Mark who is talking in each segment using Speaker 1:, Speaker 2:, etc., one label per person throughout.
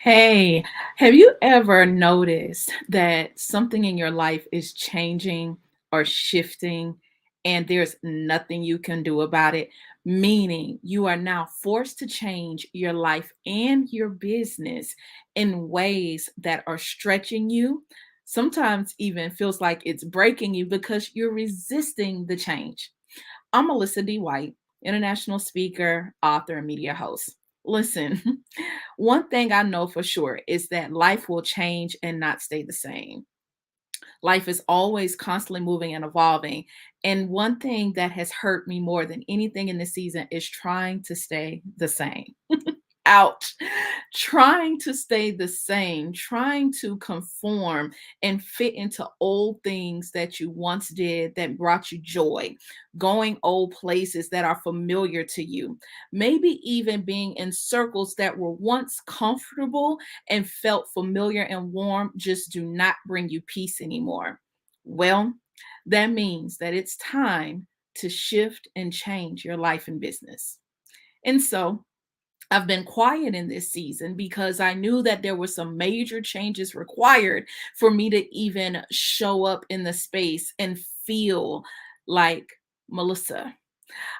Speaker 1: Hey, have you ever noticed that something in your life is changing or shifting and there's nothing you can do about it? Meaning you are now forced to change your life and your business in ways that are stretching you. Sometimes even feels like it's breaking you because you're resisting the change. I'm Melissa D. White, international speaker, author, and media host. Listen, one thing I know for sure is that life will change and not stay the same. Life is always constantly moving and evolving. And one thing that has hurt me more than anything in this season is trying to stay the same. Ouch. Trying to stay the same, trying to conform and fit into old things that you once did that brought you joy, going old places that are familiar to you, maybe even being in circles that were once comfortable and felt familiar and warm just do not bring you peace anymore. Well, that means that it's time to shift and change your life and business. And so, I've been quiet in this season because I knew that there were some major changes required for me to even show up in the space and feel like Melissa.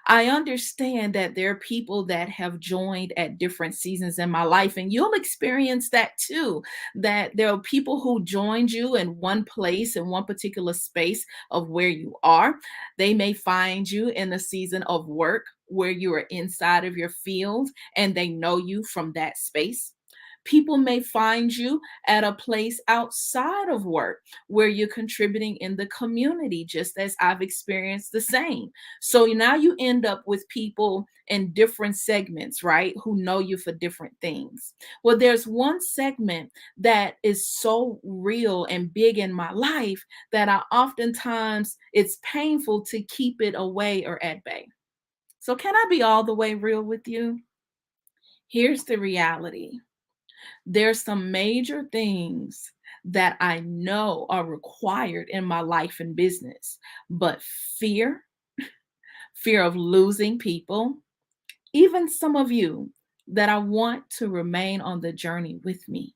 Speaker 1: I understand that there are people that have joined at different seasons in my life, and you'll experience that too. That there are people who joined you in one place, in one particular space of where you are. They may find you in a season of work where you are inside of your field and they know you from that space. People may find you at a place outside of work where you're contributing in the community, just as I've experienced the same. So now you end up with people in different segments, right? Who know you for different things. Well, there's one segment that is so real and big in my life that I oftentimes it's painful to keep it away or at bay. So, can I be all the way real with you? Here's the reality. There's some major things that I know are required in my life and business, but fear of losing people, even some of you that I want to remain on the journey with me.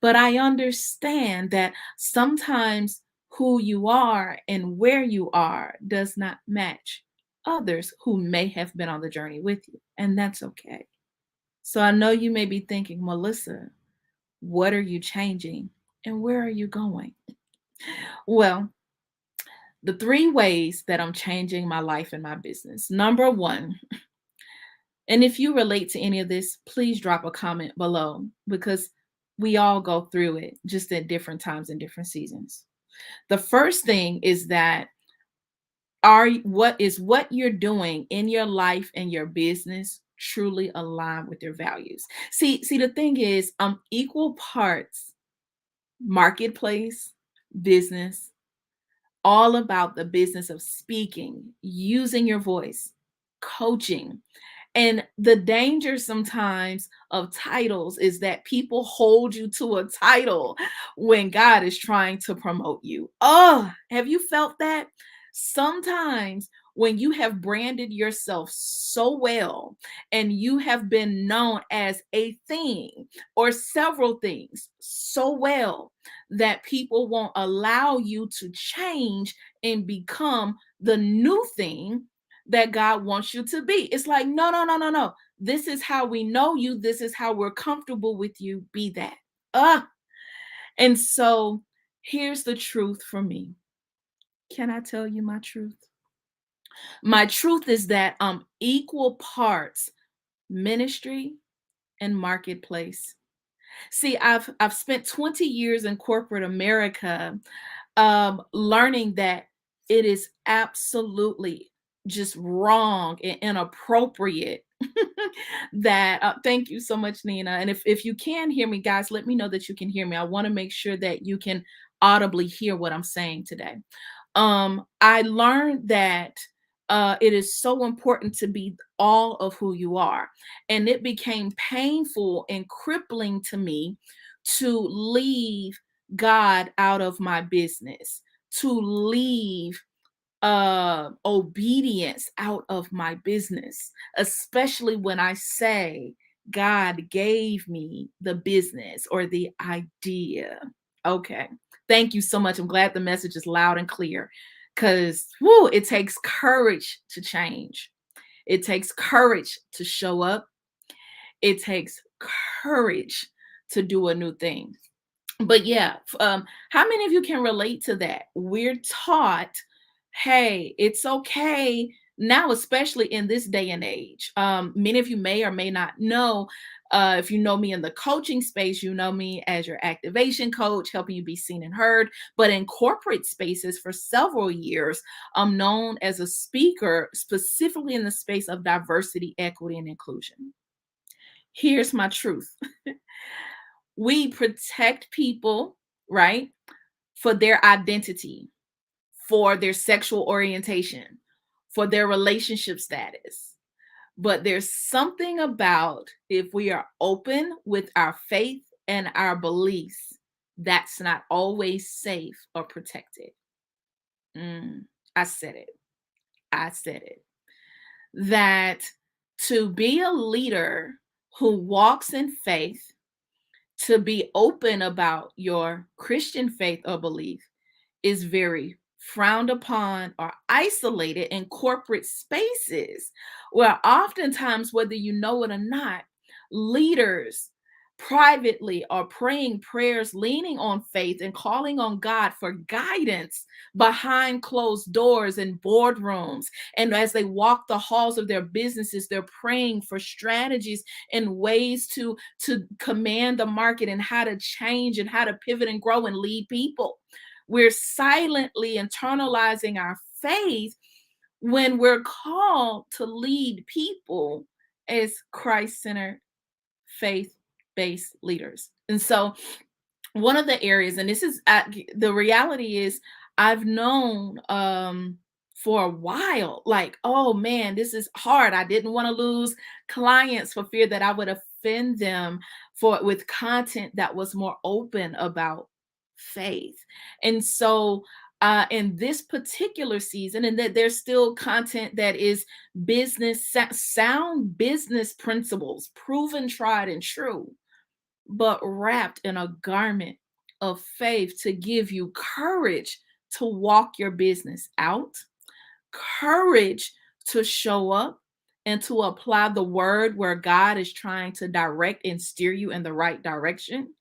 Speaker 1: But I understand that sometimes who you are and where you are does not match others who may have been on the journey with you, and that's okay. So I know you may be thinking, Melissa, what are you changing and where are you going? Well, the three ways that I'm changing my life and my business. Number one, and if you relate to any of this, please drop a comment below because we all go through it just at different times and different seasons. The first thing is that what you're doing in your life and your business truly aligned with your values. See the thing is equal parts marketplace, business, all about the business of speaking, using your voice, coaching. And the danger sometimes of titles is that people hold you to a title when God is trying to promote you. Oh, have you felt that? Sometimes when you have branded yourself so well and you have been known as a thing or several things so well that people won't allow you to change and become the new thing that God wants you to be. It's like, no, no, no, no, no. This is how we know you. This is how we're comfortable with you. Be that. Uh, and so here's the truth for me. Can I tell you my truth? My truth is that I'm equal parts ministry and marketplace. See, I've spent 20 years in corporate America learning that it is absolutely just wrong and inappropriate that thank you so much, Nina. And if you can hear me, guys, let me know that you can hear me. I want to make sure that you can audibly hear what I'm saying today. I learned that it is so important to be all of who you are. And it became painful and crippling to me to leave God out of my business, to leave obedience out of my business, especially when I say God gave me the business or the idea. Okay. Thank you so much. I'm glad the message is loud and clear because it takes courage to change. It takes courage to show up. It takes courage to do a new thing. But yeah, how many of you can relate to that? We're taught, hey, it's okay now, especially in this day and age. Many of you may or may not know. If you know me in the coaching space, you know me as your activation coach, helping you be seen and heard. But in corporate spaces for several years, I'm known as a speaker, specifically in the space of diversity, equity, and inclusion. Here's my truth. We protect people, right, for their identity, for their sexual orientation, for their relationship status. But there's something about if we are open with our faith and our beliefs, that's not always safe or protected. Mm, I said it. I said it. That to be a leader who walks in faith, to be open about your Christian faith or belief is very frowned upon or isolated in corporate spaces where oftentimes, whether you know it or not, leaders privately are praying prayers, leaning on faith and calling on God for guidance behind closed doors and boardrooms. And as they walk the halls of their businesses, they're praying for strategies and ways to command the market and how to change and how to pivot and grow and lead people. We're silently internalizing our faith when we're called to lead people as Christ centered, faith based leaders. And so, one of the areas, and this is the reality is, I've known for a while, like, oh man, this is hard. I didn't want to lose clients for fear that I would offend them for with content that was more open about faith. And so in this particular season, and that there's still content that is sound business principles, proven, tried, and true, but wrapped in a garment of faith to give you courage to walk your business out, courage to show up and to apply the word where God is trying to direct and steer you in the right direction,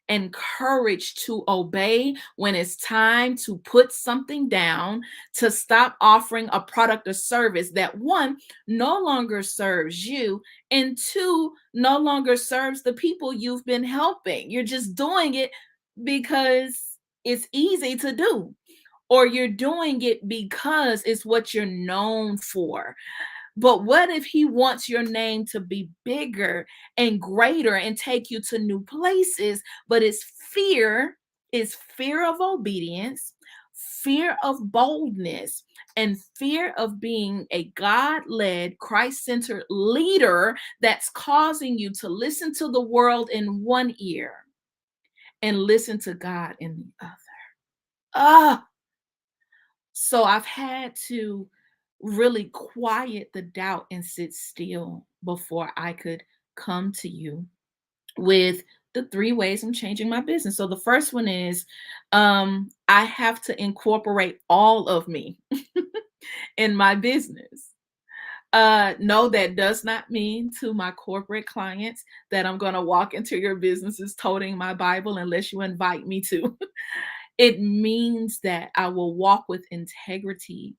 Speaker 1: and courage to obey when it's time to put something down, to stop offering a product or service that, one, no longer serves you, and two, no longer serves the people you've been helping. You're just doing it because it's easy to do, or you're doing it because it's what you're known for. But what if he wants your name to be bigger and greater and take you to new places? But it's fear of obedience, fear of boldness, and fear of being a God led, Christ centered leader that's causing you to listen to the world in one ear and listen to God in the other. Ah, so I've had to really quiet the doubt and sit still before I could come to you with the three ways I'm changing my business. So the first one is I have to incorporate all of me in my business. No, that does not mean to my corporate clients that I'm going to walk into your businesses toting my Bible unless you invite me to. It means that I will walk with integrity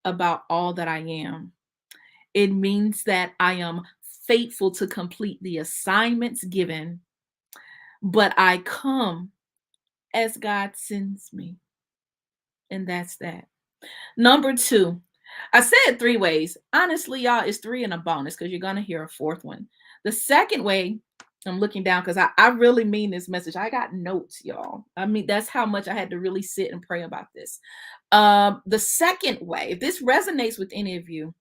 Speaker 1: about all that I am. It means that I am faithful to complete the assignments given, but I come as God sends me. And that's that. Number two, I said three ways. Honestly, y'all, it's three and a bonus because you're going to hear a fourth one. The second way, I'm looking down because I really mean this message. I got notes, y'all. I mean, that's how much I had to really sit and pray about this. The second way, if this resonates with any of you,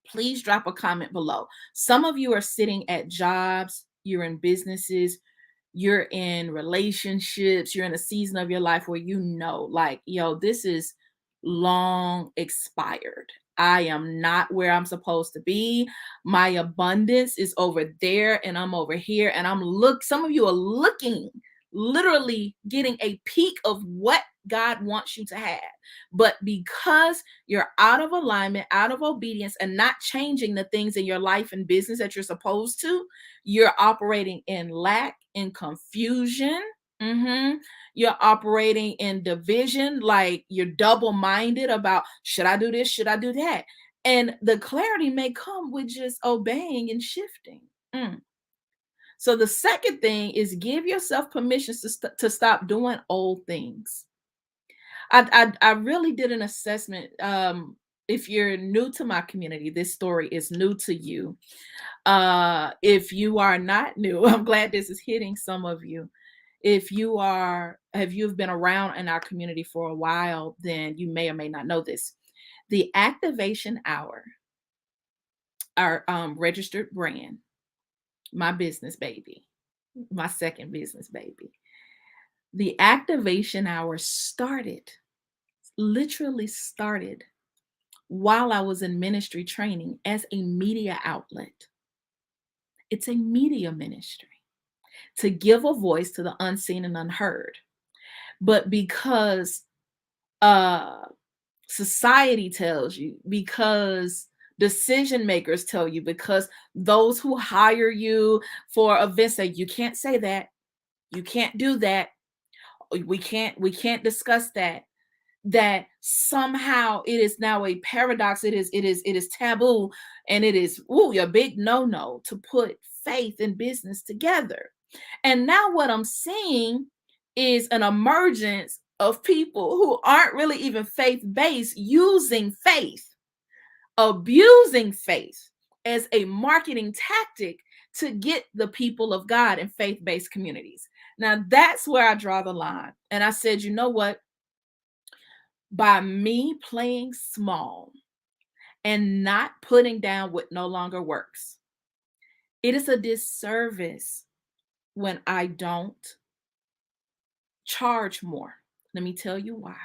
Speaker 1: please drop a comment below. Some of you are sitting at jobs, you're in businesses, you're in relationships, you're in a season of your life where you know, like, yo, this is long expired. I am not where I'm supposed to be. My abundance is over there and I'm over here. And some of you are looking, literally getting a peek of what God wants you to have. But because you're out of alignment, out of obedience, and not changing the things in your life and business that you're supposed to, you're operating in lack, in confusion. Mhm. You're operating in division, like you're double minded about should I do this, should I do that? And the clarity may come with just obeying and shifting. Mm. So the second thing is give yourself permission to stop doing old things. I really did an assessment. If you're new to my community, this story is new to you. If you are not new, I'm glad this is hitting some of you. If you've been around in our community for a while, then you may or may not know this. The activation hour, our registered brand, my business baby, my second business baby. The activation hour literally started while I was in ministry training as a media outlet. It's a media ministry to give a voice to the unseen and unheard. But because uh society tells you, because decision makers tell you, because those who hire you for events say you can't say that, you can't do that, we can't discuss that, that somehow it is now a paradox, it is taboo, and it is a big no to put faith and business together. And now what I'm seeing is an emergence of people who aren't really even faith based, using faith, abusing faith as a marketing tactic to get the people of God in faith based communities. Now that's where I draw the line. And I said, you know what? By me playing small and not putting down what no longer works, it is a disservice when I don't charge more. Let me tell you why.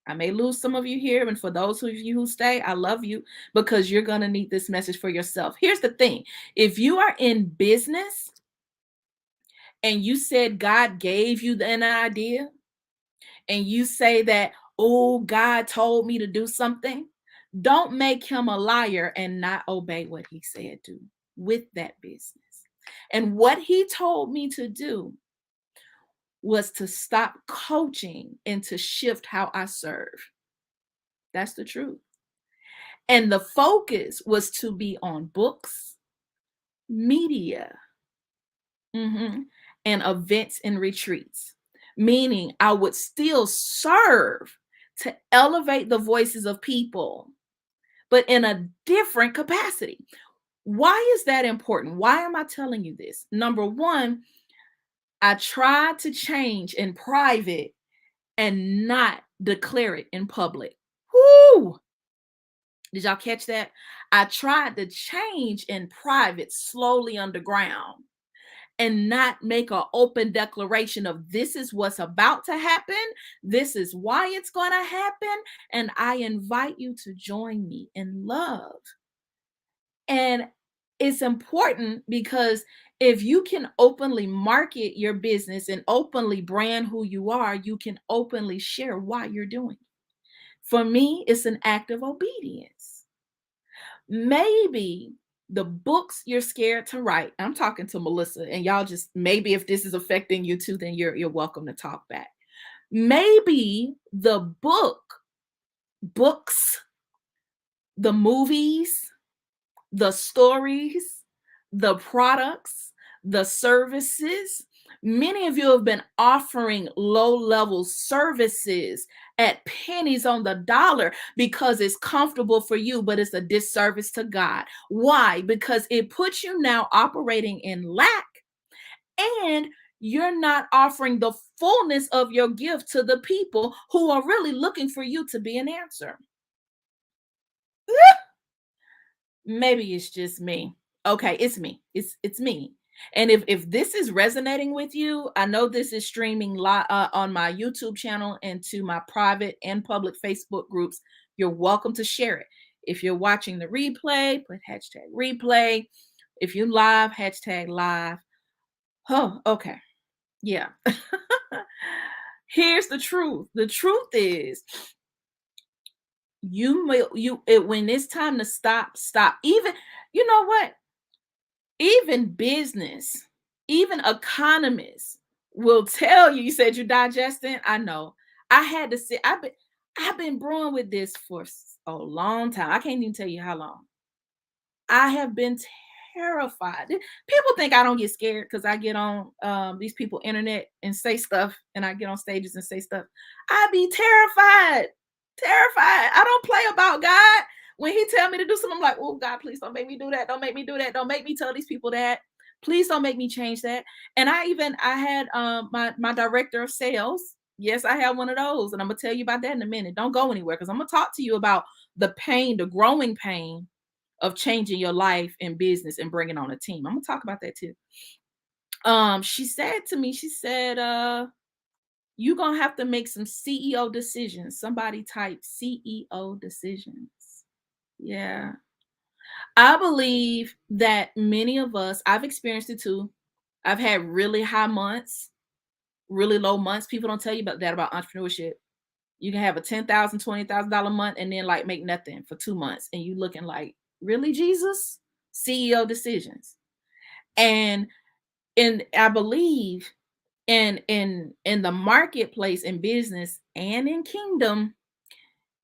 Speaker 1: I may lose some of you here, and for those of you who stay, I love you, because you're going to need this message for yourself. Here's the thing: if you are in business and you said God gave you an idea, and you say that, oh, God told me to do something, don't make him a liar and not obey what he said do with that business. And what he told me to do was to stop coaching and to shift how I serve. That's the truth. And the focus was to be on books, media, mhm, and events and retreats. Meaning, I would still serve to elevate the voices of people, but in a different capacity. Why is that important? Why am I telling you this? Number one, I tried to change in private and not declare it in public. Whoo! Did y'all catch that? I tried to change in private, slowly underground, and not make an open declaration of this is what's about to happen. This is why it's going to happen. And I invite you to join me in love. And it's important because if you can openly market your business and openly brand who you are, you can openly share why you're doing it. For me, it's an act of obedience. Maybe the books you're scared to write, I'm talking to Melissa, and y'all just, maybe if this is affecting you too, then you're welcome to talk back. Maybe the books, the movies, the stories, the products, the services. Many of you have been offering low level services at pennies on the dollar because it's comfortable for you, but it's a disservice to God. Why? Because it puts you now operating in lack, and you're not offering the fullness of your gift to the people who are really looking for you to be an answer. Maybe it's just me. Okay, it's me. It's me. And if this is resonating with you, I know this is streaming on my YouTube channel and to my private and public Facebook groups. You're welcome to share it. If you're watching the replay, put hashtag replay. If you live, hashtag live. Oh, okay. Yeah. Here's the truth. The truth is when it's time to stop. Even, you know what? Even business, even economists will tell you. You said you're digesting. I know. I had to sit. I've been brewing with this for a long time. I can't even tell you how long. I have been terrified. People think I don't get scared because I get on these people internet and say stuff, and I get on stages and say stuff. I be terrified, terrified. I don't play about God. When He tell me to do something, I'm like, oh God, please don't make me do that. Don't make me do that. Don't make me tell these people that. Please don't make me change that. And I had my director of sales. Yes, I have one of those, and I'm gonna tell you about that in a minute. Don't go anywhere because I'm gonna talk to you about the pain, the growing pain of changing your life and business and bringing on a team. I'm gonna talk about that too. She said to me, she said, you're gonna have to make some CEO decisions. Somebody type CEO decisions. Yeah. I believe that many of us, I've experienced it too. I've had really high months, really low months. People don't tell you about that about entrepreneurship. You can have a $10,000, $20,000 month and then like make nothing for 2 months. And you looking like, really, Jesus? CEO decisions. And I believe in the marketplace, in business and in kingdom,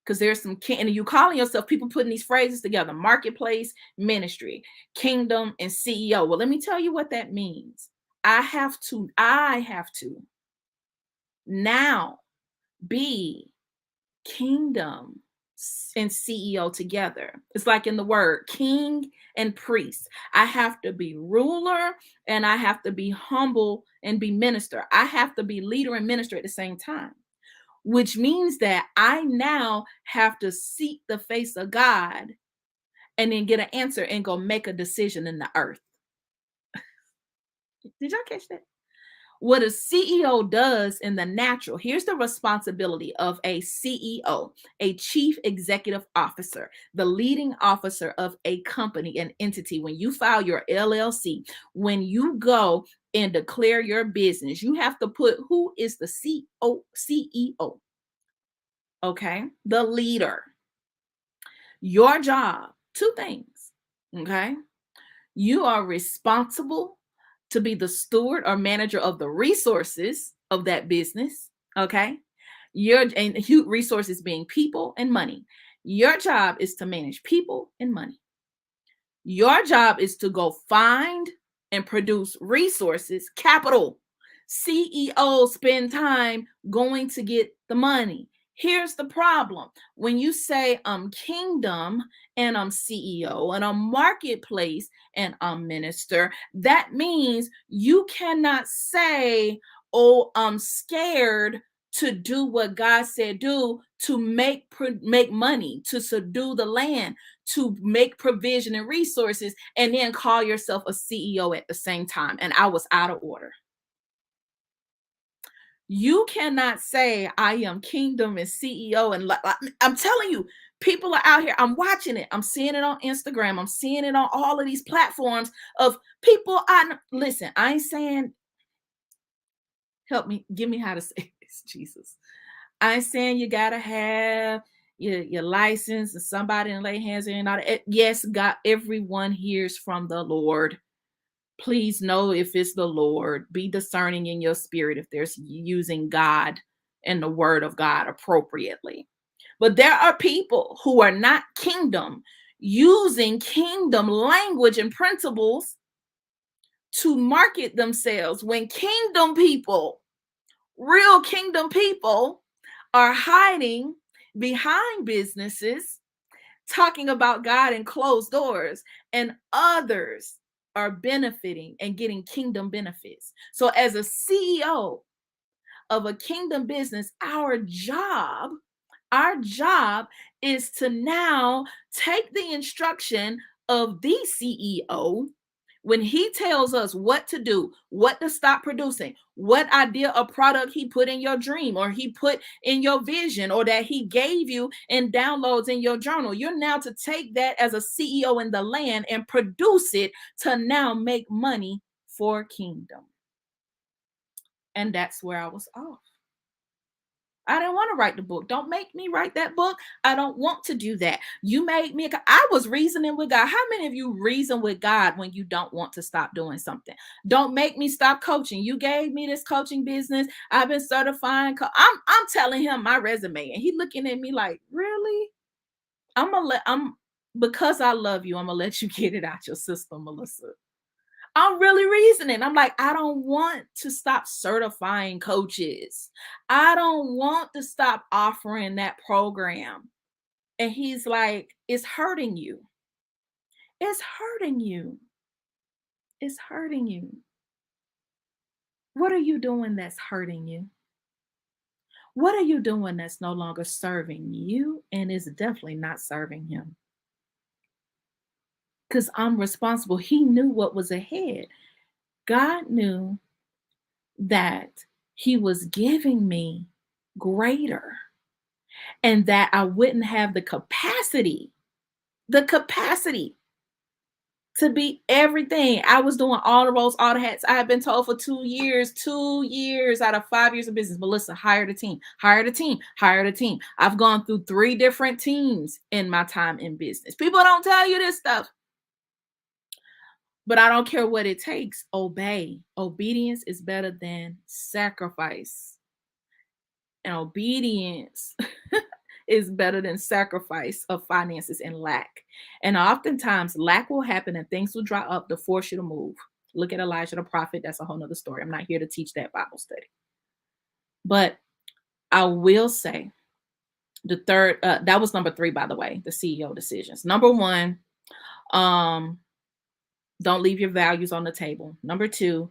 Speaker 1: because there's some and you calling yourself, people putting these phrases together: marketplace, ministry, kingdom, and CEO. Well, let me tell you what that means. I have to now be kingdom and CEO together. It's like in the word king and priest. I have to be ruler and I have to be humble and be minister. I have to be leader and minister at the same time, which means that I now have to seek the face of God and then get an answer and go make a decision in the earth. Did y'all catch that? What a CEO does in the natural, here's the responsibility of a CEO, a chief executive officer, the leading officer of a company, an entity. When you file your LLC, when you go and declare your business, you have to put who is the CEO, okay? The leader. Your job, two things, okay? You are responsible to be the steward or manager of the resources of that business. Okay. And resources being people and money. Your job is to manage people and money. Your job is to go find and produce resources, capital. CEOs spend time going to get the money. Here's the problem. When you say I'm kingdom and I'm CEO and I'm marketplace and I'm minister, that means you cannot say, oh, I'm scared to do what God said do, to make money, to subdue the land, to make provision and resources, and then call yourself a CEO at the same time. And I was out of order. You cannot say I am kingdom and CEO. And I'm telling you, people are out here. I'm watching it. I'm seeing it on Instagram. I'm seeing it on all of these platforms of people. Listen, I ain't saying, help me, give me how to say this, Jesus. I ain't saying you gotta have your license and somebody and lay hands on you and all that. Yes, God, everyone hears from the Lord. Please know if it's the Lord. Be discerning in your spirit if there's using God and the word of God appropriately. But there are people who are not kingdom, using kingdom language and principles to market themselves, when kingdom people, real kingdom people, are hiding behind businesses, talking about God in closed doors, and others are benefiting and getting kingdom benefits. So, as a CEO of a kingdom business, our job is to now take the instruction of the CEO, When he tells us what to do, what to stop producing, what idea or product he put in your dream or he put in your vision or that he gave you in downloads in your journal, you're now to take that as a CEO in the land and produce it to now make money for kingdom. And that's where I was off. I didn't want to write the book. Don't make me write that book. I don't want to do that. You made me. I was reasoning with God. How many of you reason with God when you don't want to stop doing something? Don't make me stop coaching. You gave me this coaching business. I've been certifying. I'm telling him my resume, and he looking at me like, really? I'm because I love you. I'm gonna let you get it out your system, Melissa. I'm really reasoning. I'm like, I don't want to stop certifying coaches. I don't want to stop offering that program. And he's like, it's hurting you. It's hurting you. It's hurting you. What are you doing that's hurting you? What are you doing that's no longer serving you and is definitely not serving him? Because I'm responsible. He knew what was ahead. God knew that he was giving me greater and that I wouldn't have the capacity to be everything. I was doing all the roles, all the hats. I had been told for 2 years out of 5 years of business, Melissa, hire the team, hire the team, hire the team. I've gone through 3 different teams in my time in business. People don't tell you this stuff. But I don't care what it takes. Obey. Obedience is better than sacrifice. And obedience is better than sacrifice of finances and lack. And oftentimes, lack will happen and things will dry up to force you to move. Look at Elijah the prophet. That's a whole nother story. I'm not here to teach that Bible study. But I will say the third, that was number 3, by the way, the CEO decisions. Number 1, don't leave your values on the table. Number 2,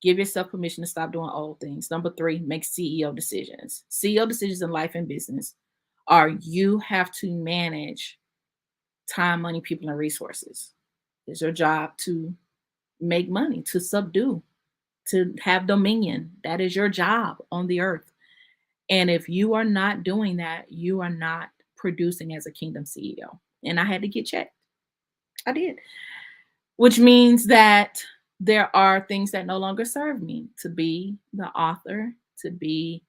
Speaker 1: give yourself permission to stop doing old things. Number 3, make CEO decisions. CEO decisions in life and business are you have to manage time, money, people, and resources. It's your job to make money, to subdue, to have dominion. That is your job on the earth. And if you are not doing that, you are not producing as a kingdom CEO. And I had to get checked. I did. Which means that there are things that no longer serve me to be the author, to be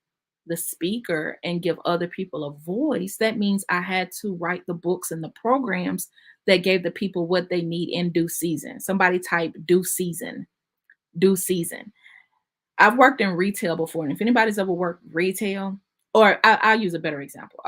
Speaker 1: the speaker, and give other people a voice. That means I had to write the books and the programs that gave the people what they need in due season. Somebody type due season, due season. I've worked in retail before, and if anybody's ever worked retail, or I'll use a better example.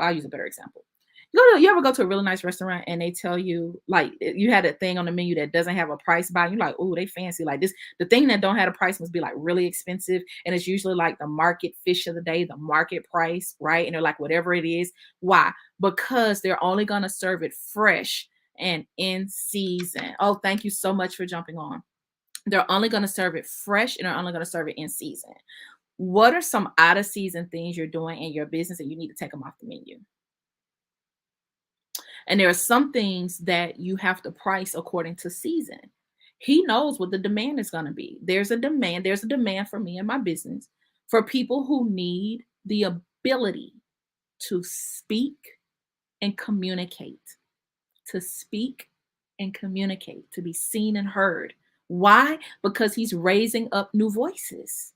Speaker 1: You ever go to a really nice restaurant and they tell you, like, you had a thing on the menu that doesn't have a price by, you're like, oh, they fancy like this. The thing that don't have a price must be like really expensive. And it's usually like the market fish of the day, the market price, right? And they're like, whatever it is. Why? Because they're only going to serve it fresh and in season. Oh, thank you so much for jumping on. They're only going to serve it fresh and they're only going to serve it in season. What are some out of season things you're doing in your business and you need to take them off the menu? And there are some things that you have to price according to season. He knows what the demand is going to be. There's a demand. There's a demand for me and my business for people who need the ability to speak and communicate, to speak and communicate, to be seen and heard. Why? Because he's raising up new voices.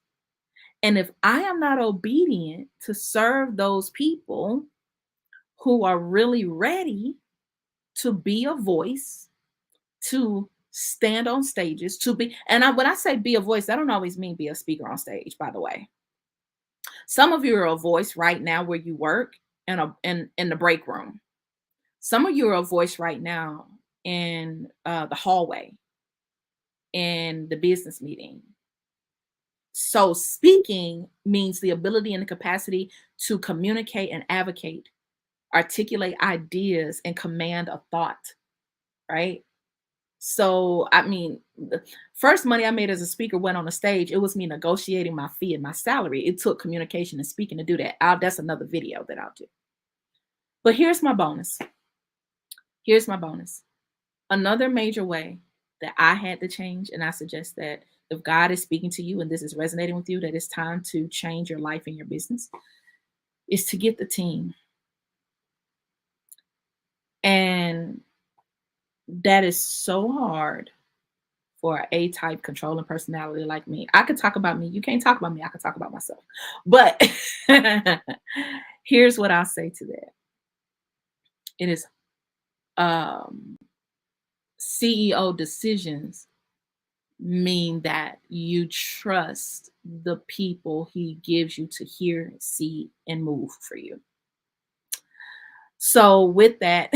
Speaker 1: And if I am not obedient to serve those people who are really ready to be a voice, to stand on stages, to be, and when I say be a voice, I don't always mean be a speaker on stage, by the way. Some of you are a voice right now where you work in the break room. Some of you are a voice right now in the hallway, in the business meeting. So speaking means the ability and the capacity to communicate and advocate, articulate ideas, and command a thought, right? So, I mean, the first money I made as a speaker went on a stage. It was me negotiating my fee and my salary. It took communication and speaking to do that. That's another video that I'll do. But here's my bonus. Here's my bonus. Another major way that I had to change. And I suggest that if God is speaking to you and this is resonating with you, that it's time to change your life and your business, is to get the team. And that is so hard for an A-type controlling personality like me. I could talk about me. You can't talk about me. I could talk about myself. But here's what I'll say to that. It is um, CEO decisions mean that you trust the people he gives you to hear, see, and move for you. So with that,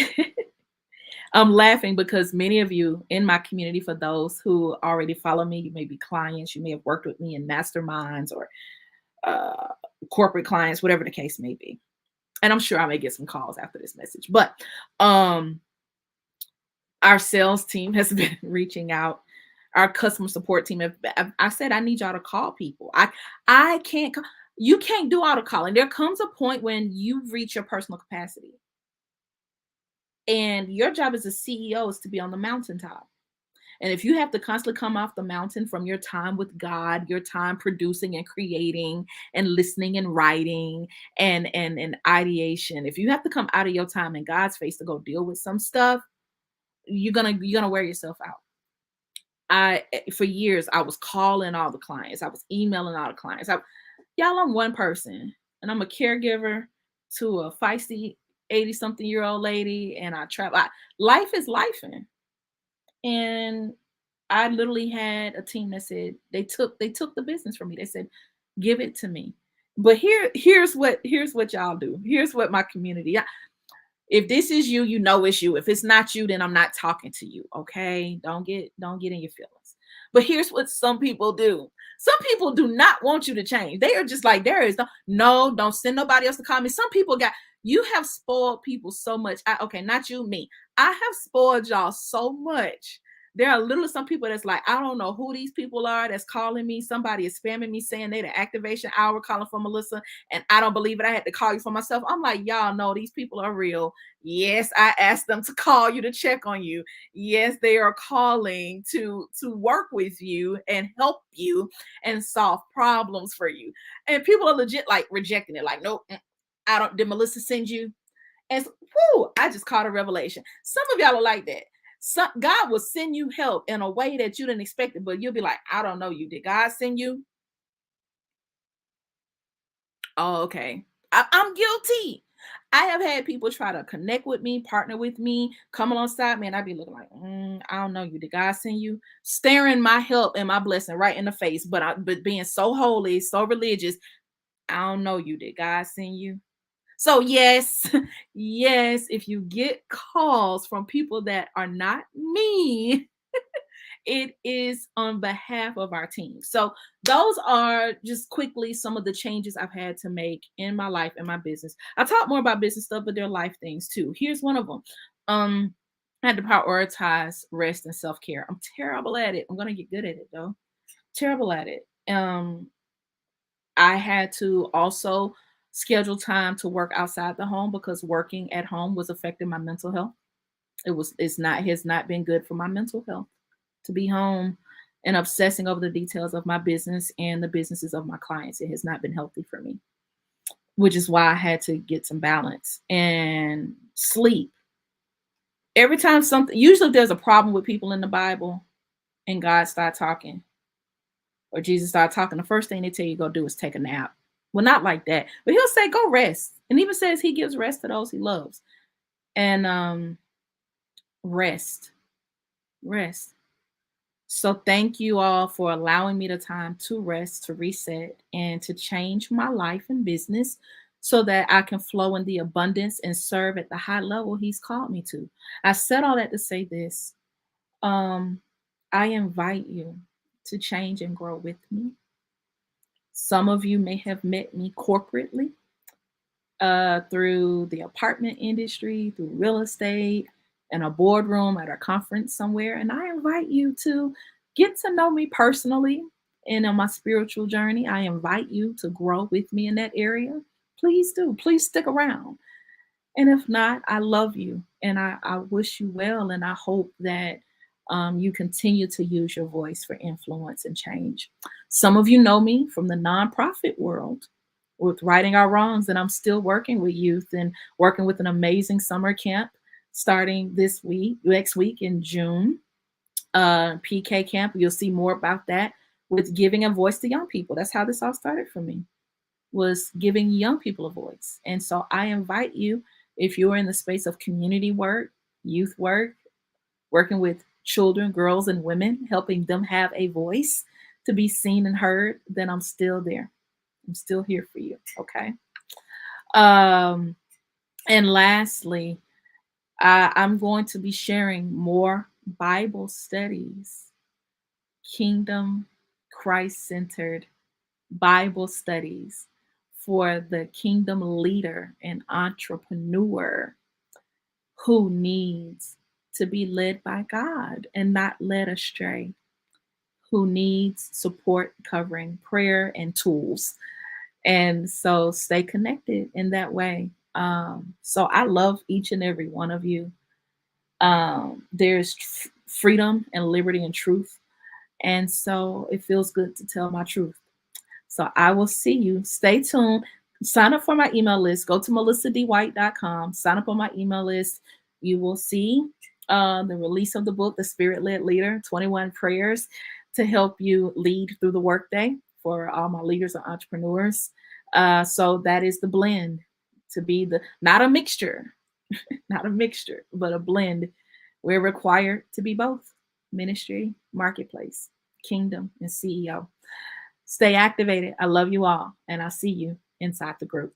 Speaker 1: I'm laughing because many of you in my community, for those who already follow me, you may be clients, you may have worked with me in masterminds or uh, corporate clients, whatever the case may be. And I'm sure I may get some calls after this message. But um, our sales team has been reaching out. Our customer support team. I said I need y'all to call people. I can't. You can't do all the calling. There comes a point when you reach your personal capacity, and your job as a CEO is to be on the mountaintop. And if you have to constantly come off the mountain from your time with God, your time producing and creating and listening and writing and ideation, if you have to come out of your time in God's face to go deal with some stuff, you're gonna wear yourself out. For years I was calling all the clients, I was emailing all the clients. Y'all, I'm one person and I'm a caregiver to a feisty 80 something year old lady, and I travel. Life is life, and I literally had a team that said they took the business from me. They said, "Give it to me." But here's what y'all do. Here's what my community. If this is you, you know it's you. If it's not you, then I'm not talking to you. Okay? Don't get in your feelings. But here's what some people do. Some people do not want you to change. They are just like, there is no, don't send nobody else to call me. Some people you have spoiled people so much. Okay, not you, me. I have spoiled y'all so much. There are literally some people that's like, I don't know who these people are that's calling me. Somebody is spamming me saying they the activation hour calling for Melissa, and I don't believe it. I had to call you for myself. I'm like, y'all know these people are real. Yes, I asked them to call you to check on you. Yes, they are calling to work with you and help you and solve problems for you. And people are legit like rejecting it. Like, nope, I don't. Did Melissa send you? And whoo, I just caught a revelation. Some of y'all are like that. God will send you help in a way that you didn't expect it, but you'll be like, I don't know you. Did God send you? Oh, okay. I'm guilty. I have had people try to connect with me, partner with me, come alongside me, and I'd be looking like, I don't know you. Did God send you? Staring my help and my blessing right in the face, but being so holy, so religious, I don't know you. Did God send you? So yes, yes, if you get calls from people that are not me, it is on behalf of our team. So those are just quickly some of the changes I've had to make in my life and my business. I talk more about business stuff, but they're life things too. Here's one of them. I had to prioritize rest and self-care. I'm terrible at it. I'm gonna get good at it though. Terrible at it. I had to also schedule time to work outside the home because working at home was affecting my mental health. It's not has not been good for my mental health to be home and obsessing over the details of my business and the businesses of my clients. It has not been healthy for me, which is why I had to get some balance and sleep. Every time usually there's a problem with people in the Bible and God start talking or Jesus start talking, the first thing they tell you to go do is take a nap. Well, not like that, but he'll say, go rest. And even says he gives rest to those he loves. And rest, rest. So thank you all for allowing me the time to rest, to reset, and to change my life and business so that I can flow in the abundance and serve at the high level he's called me to. I said all that to say this. Um, I invite you to change and grow with me. Some of you may have met me corporately through the apartment industry, through real estate, in a boardroom at a conference somewhere. And I invite you to get to know me personally and on my spiritual journey. I invite you to grow with me in that area. Please do. Please stick around. And if not, I love you and I wish you well. And I hope that you continue to use your voice for influence and change. Some of you know me from the nonprofit world with Righting Our Wrongs, and I'm still working with youth and working with an amazing summer camp starting this week, next week in June. PK camp. You'll see more about that with giving a voice to young people. That's how this all started for me, was giving young people a voice. And so I invite you, if you're in the space of community work, youth work, working with children, girls, and women, helping them have a voice to be seen and heard, then I'm still there. I'm still here for you. Okay. Um, and lastly, I'm going to be sharing more Bible studies, kingdom, Christ centered Bible studies for the kingdom leader and entrepreneur who needs to be led by God and not led astray, who needs support, covering, prayer, and tools. And so stay connected in that way. So I love each and every one of you. There's freedom and liberty and truth. And so it feels good to tell my truth. So I will see you. Stay tuned. Sign up for my email list. Go to melissadwhite.com. Sign up on my email list. You will see the release of the book, The Spirit Led Leader 21 Prayers to help you lead through the workday for all my leaders and entrepreneurs. So that is the blend, to be the, not a mixture, not a mixture, but a blend. We're required to be both ministry, marketplace, kingdom, and CEO. Stay activated. I love you all, and I'll see you inside the group.